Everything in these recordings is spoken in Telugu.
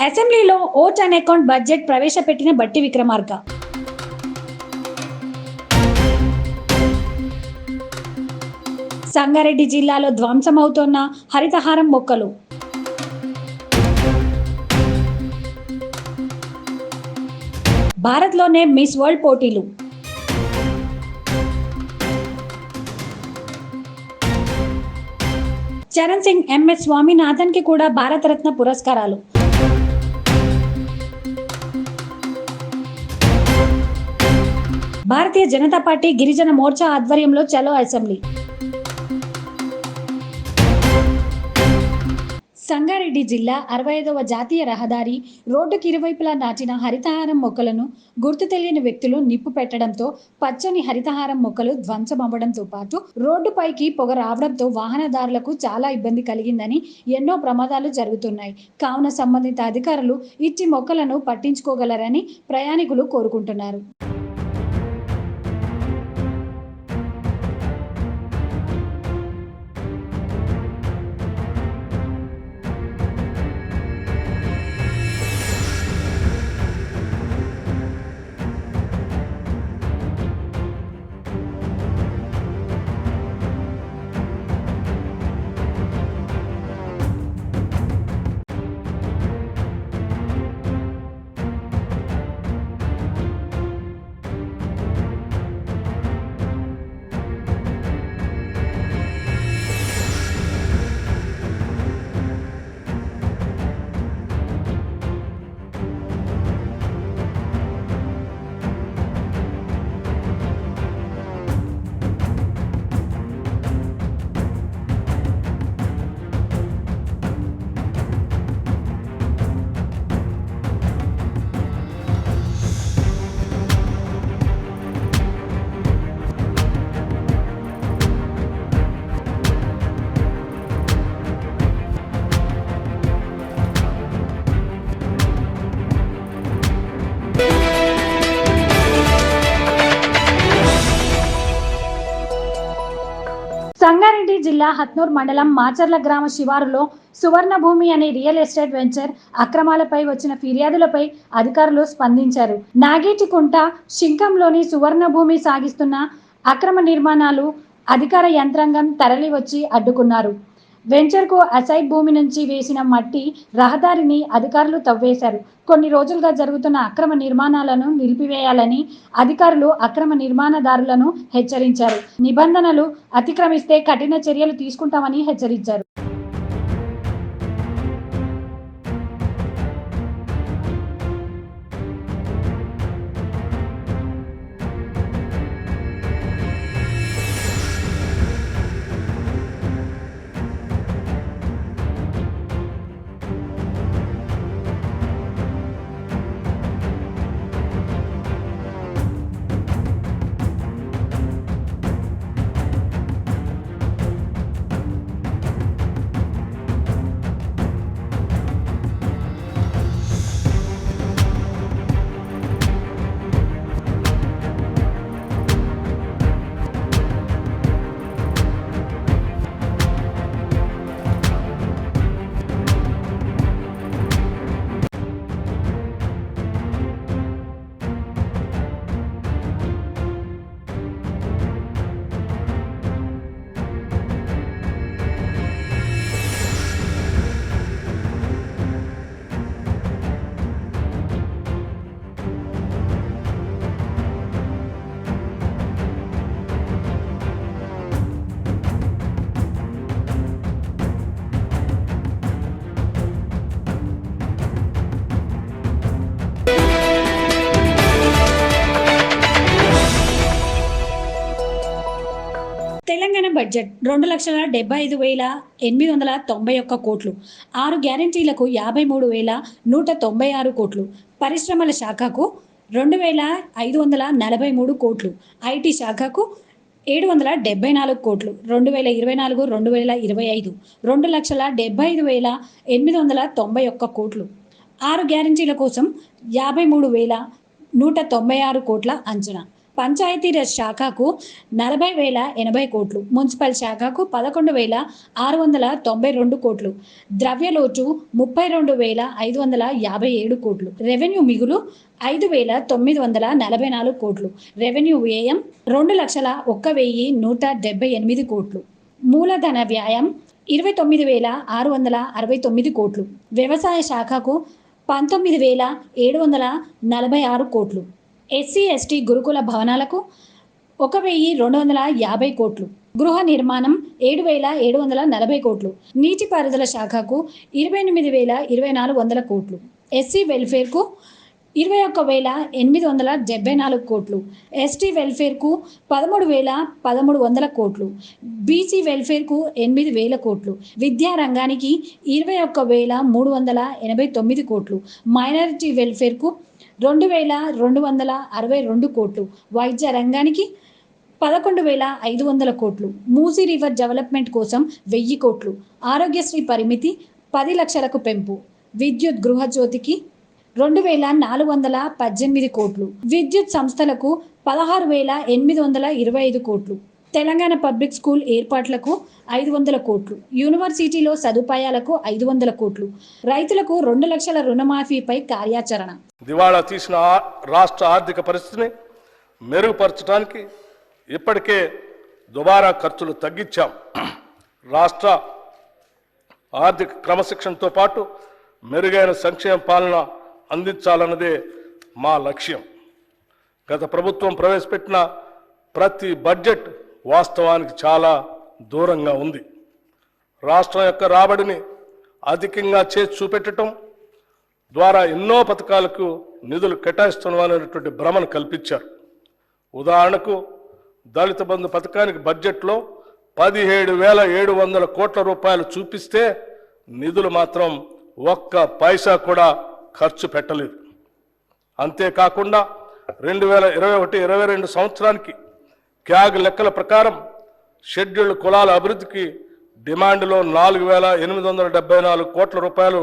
అసెంబ్లీలో ఓట్ అండ్ అకౌంట్ బడ్జెట్ ప్రవేశపెట్టిన బట్టి విక్రమార్క. సంగారెడ్డి జిల్లాలో ధ్వంసమవుతోన్న హరితహారం మొక్కలు. భారత్లోనే మిస్ వరల్డ్ పోటీలు. చరణ్ సింగ్, ఎంఎస్ స్వామినాథన్ కి కూడా భారతరత్న పురస్కారాలు. భారతీయ జనతా పార్టీ గిరిజన మోర్చా ఆధ్వర్యంలో చలో అసెంబ్లీ. సంగారెడ్డి జిల్లా 65వ జాతీయ రహదారి రోడ్డుకి ఇరువైపులా నాటిన హరితహారం మొక్కలను గుర్తు తెలియని వ్యక్తులు నిప్పు పెట్టడంతో పచ్చని హరితహారం మొక్కలు ధ్వంసమవ్వడంతో పాటు రోడ్డుపైకి పొగ రావడంతో వాహనదారులకు చాలా ఇబ్బంది కలిగిందని, ఎన్నో ప్రమాదాలు జరుగుతున్నాయి. కావున సంబంధిత అధికారులు ఇచ్చి మొక్కలను పట్టించుకోగలరని ప్రయాణికులు కోరుకుంటున్నారు. సంగారెడ్డి జిల్లా హత్నూర్ మండలం మాచర్ల గ్రామ శివారులో సువర్ణ భూమి అనే రియల్ ఎస్టేట్ వెంచర్ అక్రమాలపై వచ్చిన ఫిర్యాదులపై అధికారులు స్పందించారు. నాగేటికుంట శింకంలోని సువర్ణ భూమి సాగిస్తున్న అక్రమ నిర్మాణాలు అధికార యంత్రాంగం తరలి వచ్చి అడ్డుకున్నారు. వెంచర్కు అసైడ్ భూమి నుంచి వేసిన మట్టి రహదారిని అధికారులు తవ్వేశారు. కొన్ని రోజులుగా జరుగుతున్న అక్రమ నిర్మాణాలను నిలిపివేయాలని అధికారులు అక్రమ నిర్మాణదారులను హెచ్చరించారు. నిబంధనలు అతిక్రమిస్తే కఠిన చర్యలు తీసుకుంటామని హెచ్చరించారు. తెలంగాణ బడ్జెట్ 2,75,891 కోట్లు, 6 గ్యారంటీలకు 53,196 కోట్లు, పరిశ్రమల శాఖకు 2,543 కోట్లు, ఐటీ శాఖకు 774 కోట్లు, 2024-2025 2,75,891 కోట్లు, 6 గ్యారంటీల కోసం 53,196 కోట్ల అంచనా. పంచాయతీరాజ్ శాఖకు 40,080 కోట్లు, మున్సిపల్ శాఖకు 11,692 కోట్లు, ద్రవ్యలోటు 32,557 కోట్లు, రెవెన్యూ మిగులు 5,944 కోట్లు, రెవెన్యూ వ్యయం 2,01,178 కోట్లు, మూలధన వ్యయం 29,669 కోట్లు, వ్యవసాయ శాఖకు 19,746 కోట్లు, ఎస్సీ ఎస్టీ గురుకుల భవనాలకు 1,250 కోట్లు, గృహ నిర్మాణం 7,740 కోట్లు, నీటిపారుదల శాఖకు 28,400 కోట్లు, ఎస్సీ వెల్ఫేర్కు 21,874 కోట్లు, ఎస్టీ వెల్ఫేర్కు 13,1300 కోట్లు, బీసీ వెల్ఫేర్కు 8,000 కోట్లు, విద్యారంగానికి 21,389 కోట్లు, మైనారిటీ వెల్ఫేర్కు 2,262 కోట్లు, వైద్య రంగానికి 11,500 కోట్లు, మూసీ రివర్ డెవలప్మెంట్ కోసం 1000 కోట్లు, ఆరోగ్యశ్రీ పరిమితి 10 లక్షలకు పెంపు, విద్యుత్ గృహజ్యోతికి 2,418 కోట్లు, విద్యుత్ సంస్థలకు 16,825 కోట్లు, తెలంగాణ పబ్లిక్ స్కూల్ ఏర్పాట్లకు 500 కోట్లు, యూనివర్సిటీలో సదుపాయాలకు 500 కోట్లు, రైతులకు 2 లక్షల రుణమాఫీపై కార్యాచరణ. దివాళా తీసిన రాష్ట్ర ఆర్థిక పరిస్థితిని మెరుగుపరచడానికి ఇప్పటికే దుబారా ఖర్చులు తగ్గించాం. రాష్ట్ర ఆర్థిక క్రమశిక్షణతో పాటు మెరుగైన సంక్షేమ పాలన అందించాలన్నదే మా లక్ష్యం. గత ప్రభుత్వం ప్రవేశపెట్టిన ప్రతి బడ్జెట్ వాస్తవానికి చాలా దూరంగా ఉంది. రాష్ట్రం యొక్క రాబడిని అధికంగా చేసి చూపెట్టడం ద్వారా ఎన్నో పథకాలకు నిధులు కేటాయిస్తున్నామనేటువంటి భ్రమను కల్పించారు. ఉదాహరణకు దళిత బంధు పథకానికి బడ్జెట్లో 17,700 కోట్ల రూపాయలు చూపిస్తే నిధులు మాత్రం ఒక్క పైసా కూడా ఖర్చు పెట్టలేదు. అంతేకాకుండా 2021-22 సంవత్సరానికి క్యాగ్ లెక్కల ప్రకారం షెడ్యూల్డ్ కులాల అభివృద్ధికి డిమాండ్లో 4,874 కోట్ల రూపాయలు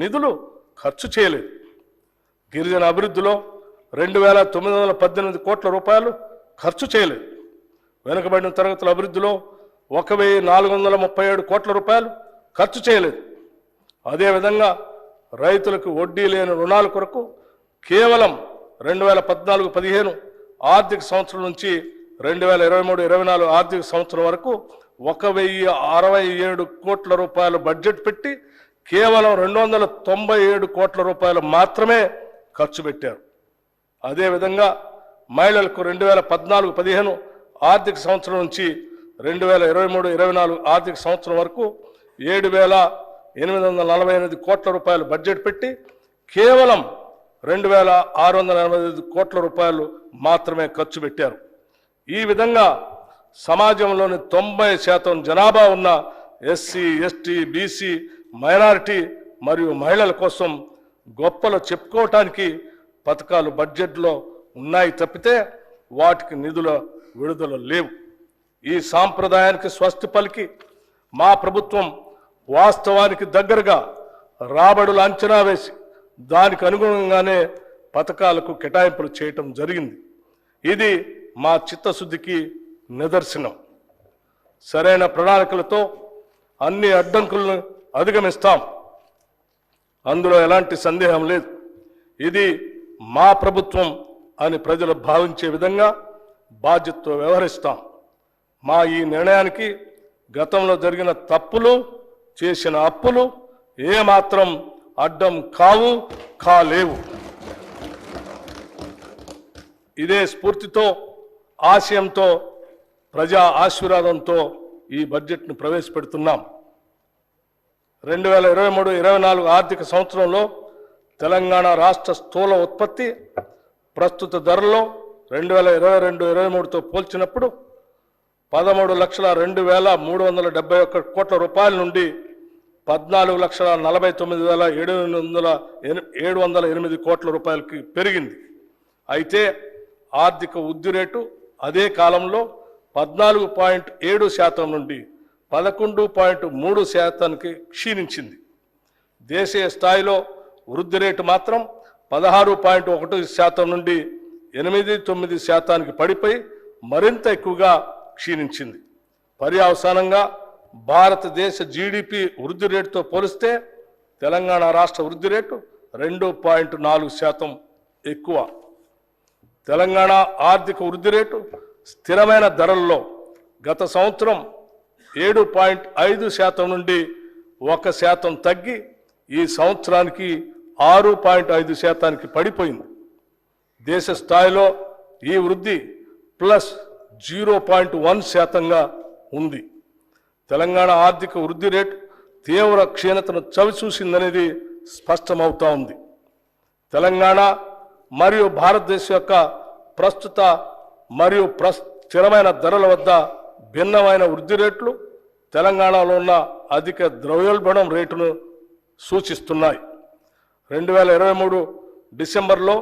నిధులు ఖర్చు చేయలేదు. గిరిజన అభివృద్ధిలో 2,918 కోట్ల రూపాయలు ఖర్చు చేయలేదు. వెనుకబడిన తరగతుల అభివృద్ధిలో 1,437 కోట్ల రూపాయలు ఖర్చు చేయలేదు. అదేవిధంగా రైతులకు వడ్డీ లేని రుణాల కొరకు కేవలం 2014-15 ఆర్థిక సంవత్సరం నుంచి 2023-24 ఆర్థిక సంవత్సరం వరకు 1,067 కోట్ల రూపాయలు బడ్జెట్ పెట్టి కేవలం 297 కోట్ల రూపాయలు మాత్రమే ఖర్చు పెట్టారు. అదేవిధంగా మహిళలకు 2014-15 ఆర్థిక సంవత్సరం నుంచి 2023-24 ఆర్థిక సంవత్సరం వరకు 7,848 కోట్ల రూపాయలు బడ్జెట్ పెట్టి కేవలం 2,685 కోట్ల రూపాయలు మాత్రమే ఖర్చు పెట్టారు. ఈ విధంగా సమాజంలోని 90% జనాభా ఉన్న ఎస్సీ, ఎస్టీ, బీసీ, మైనారిటీ మరియు మహిళల కోసం గొప్పలు చెప్పుకోవటానికి పథకాలు బడ్జెట్లో ఉన్నాయి తప్పితే వాటికి నిధుల విడుదల లేవు. ఈ సాంప్రదాయానికి స్వస్తి పలికి మా ప్రభుత్వం వాస్తవానికి దగ్గరగా రాబడులు అంచనా వేసి దానికి అనుగుణంగానే పథకాలకు కేటాయింపులు చేయటం జరిగింది. ఇది మా చిత్తశుద్ధికి నిదర్శనం. సరైన ప్రణాళికలతో అన్ని అడ్డంకులను అధిగమిస్తాం, అందులో ఎలాంటి సందేహం లేదు. ఇది మా ప్రభుత్వం అని ప్రజలు భావించే విధంగా బాధ్యతతో వ్యవహరిస్తాం. మా ఈ నిర్ణయానికి గతంలో జరిగిన తప్పులు, చేసిన అప్పులు ఏమాత్రం అడ్డం కాలేవు. ఇదే స్ఫూర్తితో, ఆశయంతో, ప్రజా ఆశీర్వాదంతో ఈ బడ్జెట్ను ప్రవేశపెడుతున్నాం. 2023-24 ఆర్థిక సంవత్సరంలో తెలంగాణ రాష్ట్ర స్థూల ఉత్పత్తి ప్రస్తుత ధరల్లో 2022-23తో పోల్చినప్పుడు 13,02,371 కోట్ల రూపాయల నుండి 14,49,708 కోట్ల రూపాయలకి పెరిగింది. అయితే ఆర్థిక వృద్ధి రేటు అదే కాలంలో 14.7% నుండి 11.3%కి క్షీణించింది. దేశీయ స్థాయిలో వృద్ధి రేటు మాత్రం 16.1% నుండి 8.9% పడిపోయి మరింత ఎక్కువగా క్షీణించింది. పర్యవసానంగా భారతదేశ జీడిపి వృద్ధి రేటుతో పోలిస్తే తెలంగాణ రాష్ట్ర వృద్ధి రేటు 2.4% ఎక్కువ. తెలంగాణ ఆర్థిక వృద్ధి రేటు స్థిరమైన ధరల్లో గత సంవత్సరం 7.5% నుండి 1% తగ్గి ఈ సంవత్సరానికి 6.5%కి పడిపోయింది. దేశ స్థాయిలో ఈ వృద్ధి +0.1%గా ఉంది. తెలంగాణ ఆర్థిక వృద్ధి రేటు తీవ్ర క్షీణతను చవిచూసిందనేది స్పష్టమవుతా ఉంది. తెలంగాణ మరియు భారతదేశం యొక్క ప్రస్తుత మరియు స్థిరమైన ధరల వద్ద భిన్నమైన వృద్ధి రేట్లు తెలంగాణలో ఉన్న అధిక ద్రవ్యోల్బణం రేటును సూచిస్తున్నాయి. 2023 డిసెంబర్లో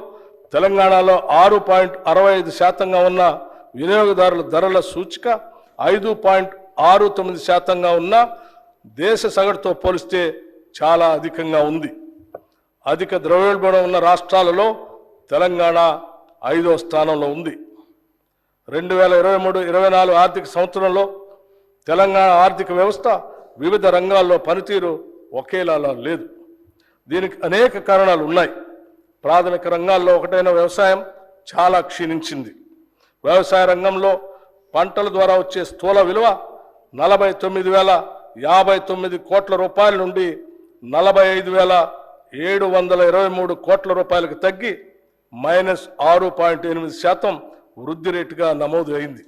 తెలంగాణలో 6.65%గా ఉన్న వినియోగదారుల ధరల సూచిక 5.69%గా ఉన్న దేశ సగటుతో పోలిస్తే చాలా అధికంగా ఉంది. అధిక ద్రవ్యోల్బణం ఉన్న రాష్ట్రాలలో తెలంగాణ 5వ స్థానంలో ఉంది. 2023-24 ఆర్థిక సంవత్సరంలో తెలంగాణ ఆర్థిక వ్యవస్థ వివిధ రంగాల్లో పనితీరు ఒకేలా లేదు. దీనికి అనేక కారణాలు ఉన్నాయి. ప్రాథమిక రంగాల్లో ఒకటైన వ్యవసాయం చాలా క్షీణించింది. వ్యవసాయ రంగంలో పంటల ద్వారా వచ్చే స్థూల విలువ 49,059 కోట్ల రూపాయల నుండి 45,723 కోట్ల రూపాయలకు తగ్గి -6.8% వృద్ధి రేటుగా నమోదు అయింది.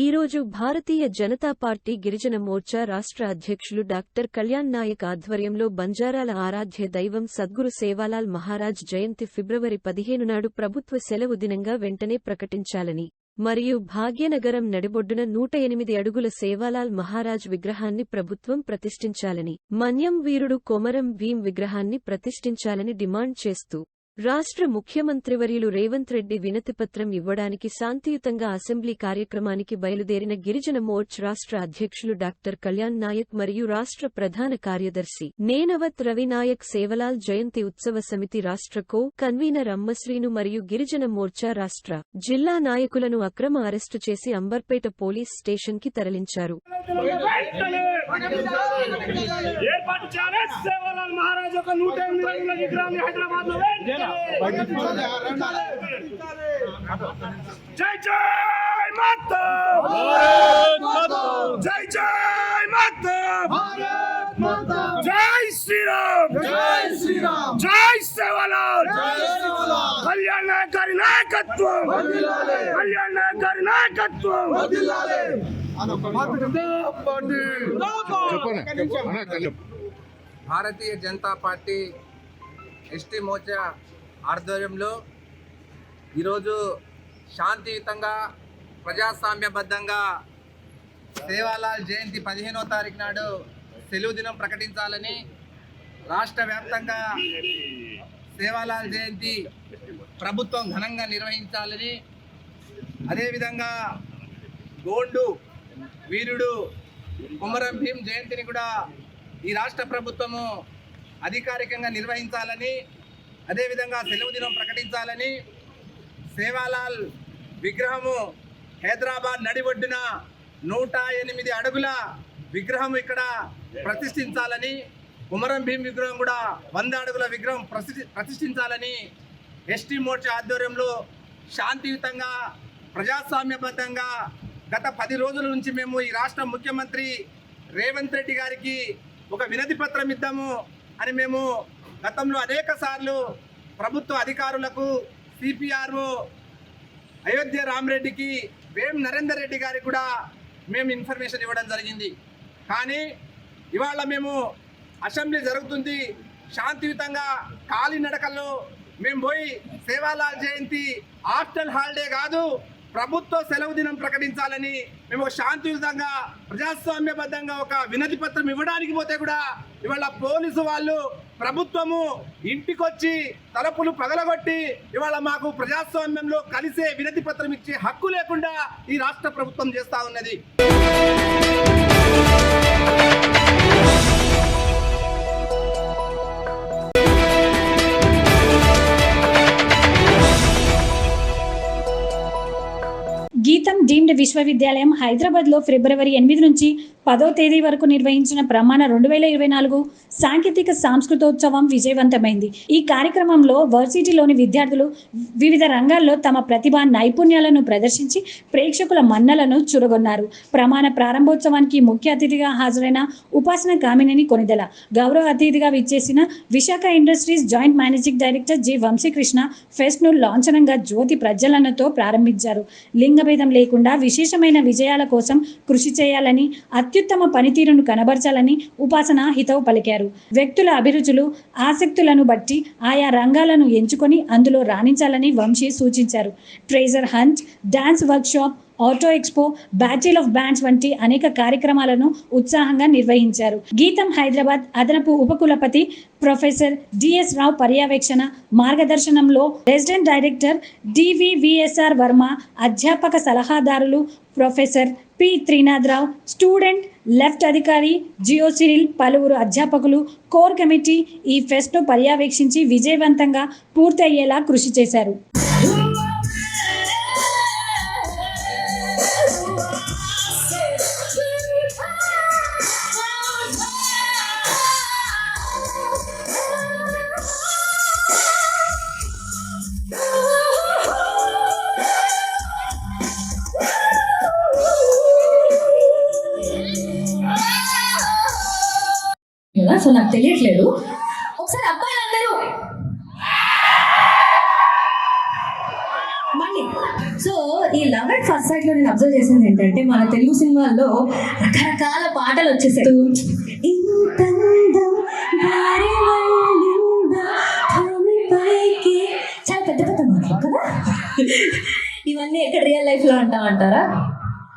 ఈరోజు భారతీయ జనతా పార్టీ గిరిజన మోర్చా రాష్ట్ర అధ్యక్షులు డాక్టర్ కళ్యాణ్ నాయక్ ఆధ్వర్యంలో బంజారాల ఆరాధ్య దైవం సద్గురు సేవాలాల్ మహారాజ్ జయంతి ఫిబ్రవరి 15 నాడు ప్రభుత్వ సెలవు దినంగా వెంటనే ప్రకటించాలని మరియు భాగ్యనగరం నడిబొడ్డున 108 అడుగుల సేవాలాల్ మహారాజ్ విగ్రహాన్ని ప్రభుత్వం ప్రతిష్ఠించాలని, మన్యం వీరుడు కొమరం భీం విగ్రహాన్ని ప్రతిష్ఠించాలని డిమాండ్ చేస్తూ రాష్ట్ర ముఖ్యమంత్రివర్యులు రేవంత్ రెడ్డి వినతిపత్రం ఇవ్వడానికి శాంతియుతంగా అసెంబ్లీ కార్యక్రమానికి బయలుదేరిన గిరిజన మోర్చ్ రాష్ట్ర అధ్యక్షులు డాక్టర్ కళ్యాణ్ నాయక్ మరియు రాష్ట్ర ప్రధాన కార్యదర్శి నేనవత్ రవినాయక్ సేవలాల్ జయంతి ఉత్సవ సమితి రాష్ట్ర కో కన్వీనర్ అమ్మశ్రీను మరియు గిరిజన మోర్చా రాష్ట్ర, జిల్లా నాయకులను అక్రమ అరెస్టు చేసి అంబర్పేట పోలీస్ స్టేషన్కి తరలించారు. జై జై మాతా, జై జై మాతా, జై శ్రీరామ్, జై సేవాలాల్, కళ్యాణ్ గారి నాయకత్వం, కళ్యాణ్ గారి నాయకత్వం. భారతీయ జనతా పార్టీ ఎస్టీ మోర్చా ఆధ్వర్యంలో ఈరోజు శాంతియుతంగా ప్రజాస్వామ్యబద్ధంగా సేవాలాల్ జయంతి 15వ తారీఖు నాడు సెలవు దినం ప్రకటించాలని, రాష్ట్ర వ్యాప్తంగా సేవాలాల్ జయంతి ప్రభుత్వం ఘనంగా నిర్వహించాలని, అదేవిధంగా గోండు వీరుడు కొమరం భీం జయంతిని కూడా ఈ రాష్ట్ర ప్రభుత్వము అధికారికంగా నిర్వహించాలని, అదేవిధంగా సెలవు దినం ప్రకటించాలని, సేవాలాల్ విగ్రహము హైదరాబాద్ నడిబొడ్డున 108 అడుగుల విగ్రహం ఇక్కడ ప్రతిష్ఠించాలని, కొమరం భీం విగ్రహం కూడా 100 అడుగుల విగ్రహం ప్రతిష్ఠించాలని ఎస్టీ మోర్చా ఆధ్వర్యంలో శాంతియుతంగా ప్రజాస్వామ్యబద్ధంగా గత 10 రోజుల నుంచి మేము ఈ రాష్ట్ర ముఖ్యమంత్రి రేవంత్ రెడ్డి గారికి ఒక వినతి పత్రం ఇద్దాము అని మేము గతంలో అనేక సార్లు ప్రభుత్వ అధికారులకు, సిపిఆర్ఓ అయోధ్య రామరెడ్డికి, వేం నరేందర్ రెడ్డి గారికి కూడా మేము ఇన్ఫర్మేషన్ ఇవ్వడం జరిగింది. కానీ ఇవాళ మేము అసెంబ్లీ జరుగుతుంది, శాంతియుతంగా కాలినడకల్లో మేము పోయి సేవాలాల్ జయంతి హాస్టల్ హాలిడే కాదు, ప్రభుత్వ సెలవు దినం ప్రకటించాలని మేము శాంతియుతంగా ప్రజాస్వామ్యబద్ధంగా ఒక వినతి పత్రం ఇవ్వడానికి పోతే కూడా ఇవాళ పోలీసు వాళ్ళు ప్రభుత్వము ఇంటికొచ్చి తలుపులు పగలగొట్టి ఇవాళ మాకు ప్రజాస్వామ్యంలో కలిసే వినతి పత్రం ఇచ్చే హక్కు లేకుండా ఈ రాష్ట్ర ప్రభుత్వం చేస్తూ ఉన్నది. గీతం డీమ్డ్ విశ్వవిద్యాలయం హైదరాబాద్లో ఫిబ్రవరి 8 నుంచి 10వ తేదీ వరకు నిర్వహించిన ప్రమాణ 2024 సాంకేతిక సాంస్కృతోత్సవం విజయవంతమైంది. ఈ కార్యక్రమంలో వర్సిటీలోని విద్యార్థులు వివిధ రంగాల్లో తమ ప్రతిభా నైపుణ్యాలను ప్రదర్శించి ప్రేక్షకుల మన్నలను చురగొన్నారు. ప్రమాణ ప్రారంభోత్సవానికి ముఖ్య అతిథిగా హాజరైన ఉపాసన కామినేని కొనిదెల, గౌరవ అతిథిగా విచ్చేసిన Visakha industries joint managing director G Vamsikrishna ఫెస్ట్ను లాంఛనంగా జ్యోతి ప్రజ్వలనతో ప్రారంభించారు. లింగభేదం లేకుండా విశేషమైన విజయాల కోసం కృషి చేయాలని, అత్యుత్తమ పనితీరును కనబరచాలని ఉపాసన హితవు పలికారు. వ్యక్తుల అభిరుచులు, ఆసక్తులను బట్టి ఆయా రంగాలను ఎంచుకొని అందులో రాణించాలని వంశీ సూచించారు. Treasure hunt, dance workshop, auto expo, battle of wands వంటి అనేక కార్యక్రమాలను ఉత్సాహంగా నిర్వహించారు. గీతం హైదరాబాద్ అదనపు ఉపకులపతి ప్రొఫెసర్ డిఎస్ రావు పర్యవేక్షణ మార్గదర్శనంలో రెసిడెంట్ డైరెక్టర్ డివివిఎస్ఆర్ వర్మ, అధ్యాపక సలహాదారులు professor P Trinatha Rao, student left అధికారి జియో సిరిల్, పలువురు అధ్యాపకులు, కోర్ కమిటీ ఈ ఫెస్ట్ను పర్యవేక్షించి విజయవంతంగా పూర్తయ్యేలా కృషి చేశారు. సో నాకు తెలియట్లేదు. ఒకసారి అబ్బాయిలందరూ మళ్ళీ. సో ఈ లవ్ అట్ ఫస్ట్ సైట్ లో నేను అబ్జర్వ్ చేసింది ఏంటంటే, మన తెలుగు సినిమాల్లో రకరకాల పాటలు వచ్చేసాయి. చాలా పెద్ద పెద్ద మాటలు కదా. ఇవన్నీ ఎక్కడ రియల్ లైఫ్ లో అంటారా?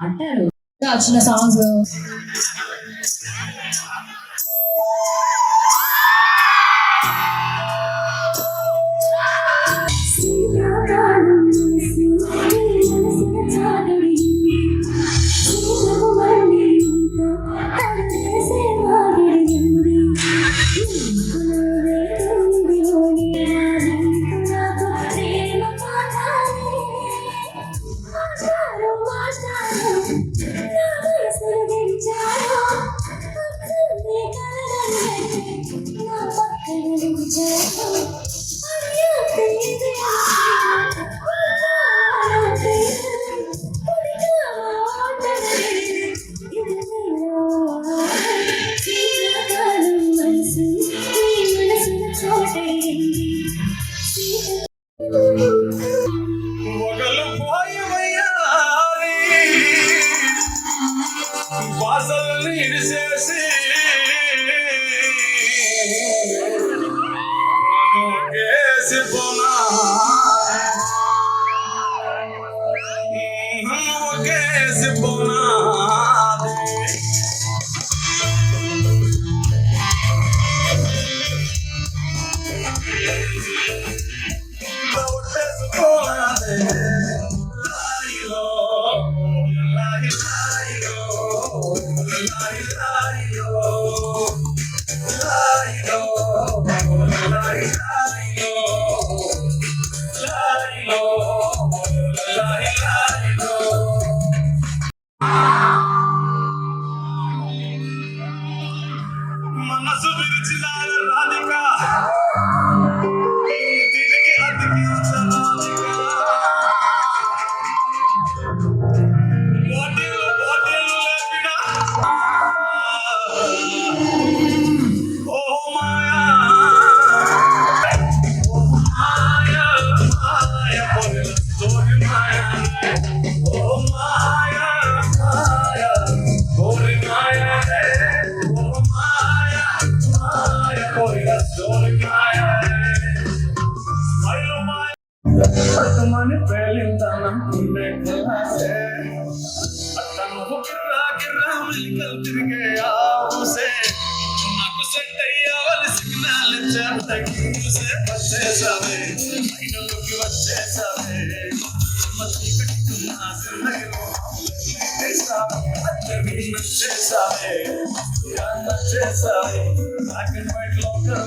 అంటారు. వచ్చిన సాంగ్స్ మెలికలు తిరిగే ఆ ఊసే నాకు సెట్ అయ్యావని సిగ్నల్ చూసే వచ్చేసావే అయినలోకి వచ్చేసావే Black and white local,